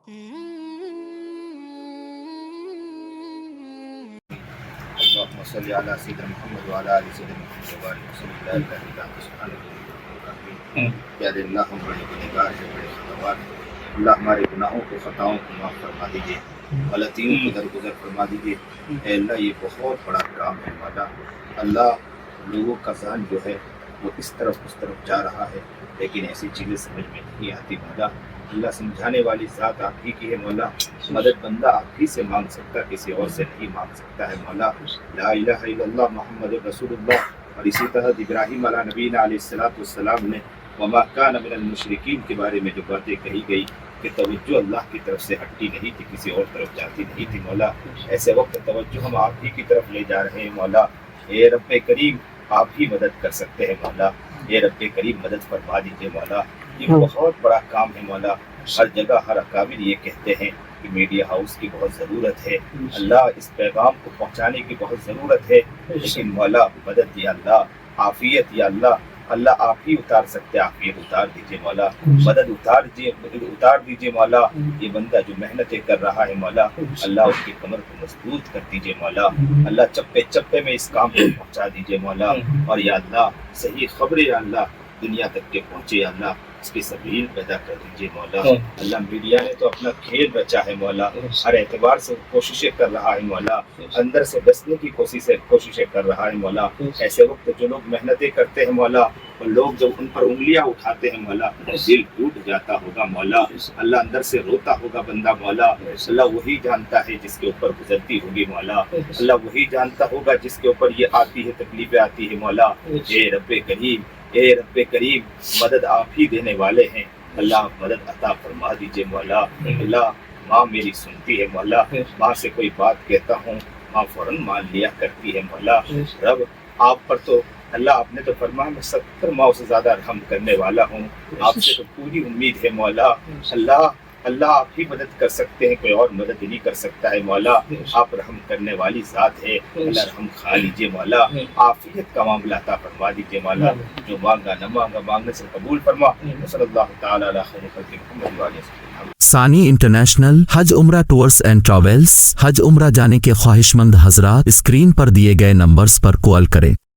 اللهم صل على سيدنا محمد وعلى ال سيدنا محمد وبارك وسلم لا اله الا انت سبحانك یا اللہ ہم بڑے گنہگار ہیں، بڑے خطاوار ہیں۔ اللہ ہمارے گناہوں کو خطاؤں کو معاف فرما دیجیے، غلطیوں کو درگزر فرما دیجیے۔ اے اللہ یہ بہت بڑا کام ہے مولا۔ اللہ لوگوں کا ذہن جو ہے وہ اس طرف جا رہا ہے، لیکن ایسی چیزیں سمجھ میں نہیں آتی مولا۔ اللہ سمجھانے والی ذات آپ ہی کی ہے مولا۔ مدد بندہ آپ ہی سے مانگ سکتا، کسی اور سے نہیں مانگ سکتا ہے مولا۔ لا الہ الا اللہ محمد رسول اللہ۔ اور اسی طرح ابراہیم علیہ نبینا علیہ السلام نے وما کان من المشرکین کے بارے میں جو باتیں کہی گئی کہ توجہ اللہ کی طرف سے ہٹتی نہیں تھی، کسی اور طرف جاتی نہیں تھی مولا۔ ایسے وقت توجہ ہم آپ ہی کی طرف لے جا رہے ہیں مولا۔ اے رب کریم آپ ہی مدد کر سکتے ہیں مولا۔ اے رب کریم مدد فرما دیجیے مولا۔ یہ بہت بڑا کام ہے مولا۔ ہر جگہ ہر اکابر یہ کہتے ہیں کہ میڈیا ہاؤس کی بہت ضرورت ہے، اللہ اس پیغام کو پہنچانے کی بہت ضرورت ہے، لیکن مولا مدد یا اللہ، عافیت یا اللہ، اللہ آپ ہی اتار سکتے، عافیت اتار دیجیے مولا، مدد اتار دیجیے مولا۔ یہ بندہ جو محنتیں کر رہا ہے مولا، اللہ اس کی کمر کو مضبوط کر دیجیے مولا۔ اللہ چپے چپے میں اس کام کو پہنچا دیجیے مولا، اور یا اللہ صحیح خبریں یا اللہ دنیا تک کے پہنچے یا اللہ، اس کی سبیل پیدا کر دیجیے مولا۔ اللہ میڈیا نے تو اپنا کھیل رچا ہے مولا، ہر اعتبار سے کوششیں کر رہا ہے مولا، اندر سے بسنے کی کوششیں کر رہا ہے مولا۔ ایسے وقت جو لوگ محنتیں کرتے ہیں مولا، اور لوگ جب ان پر انگلیاں اٹھاتے ہیں مولا، دل ٹوٹ جاتا ہوگا مولا، اللہ اندر سے روتا ہوگا بندہ مولا۔ اللہ وہی جانتا ہے جس کے اوپر گزرتی ہوگی مولا، اللہ وہی جانتا ہوگا جس کے اوپر یہ آتی ہے، تکلیفیں آتی ہے مولا۔ اے رب کریم، اے رب کریم مدد آپ ہی دینے والے ہیں، اللہ مدد عطا فرما دیجیے مولا۔ اللہ ماں میری سنتی ہے مولا، ماں سے کوئی بات کہتا ہوں ماں فوراً مان لیا کرتی ہے مولا۔ رب آپ پر تو اللہ آپ نے تو فرمایا میں 70 ماؤں سے زیادہ رحم کرنے والا ہوں، آپ سے تو پوری امید ہے مولا۔ اللہ آپ ہی مدد کر سکتے ہیں، کوئی اور مدد نہیں کر سکتا ہے مولا۔ آپ رحم کرنے والی ذات ہے، اللہ رحم کھا لیجیے مولا، عافیت کا معاملہ عطا فرما دیجیے مولا۔ جو مانگا نہ مانگا مانگنے سے قبول فرما۔ صلی اللہ تعالی علی خیر خلق محمد وعلیہ وسلم۔ ثانی انٹرنیشنل حج عمرہ ٹورز اینڈ ٹریولز۔ حج عمرہ جانے کے خواہش مند حضرات اسکرین پر دیے گئے نمبرز پر کال کریں۔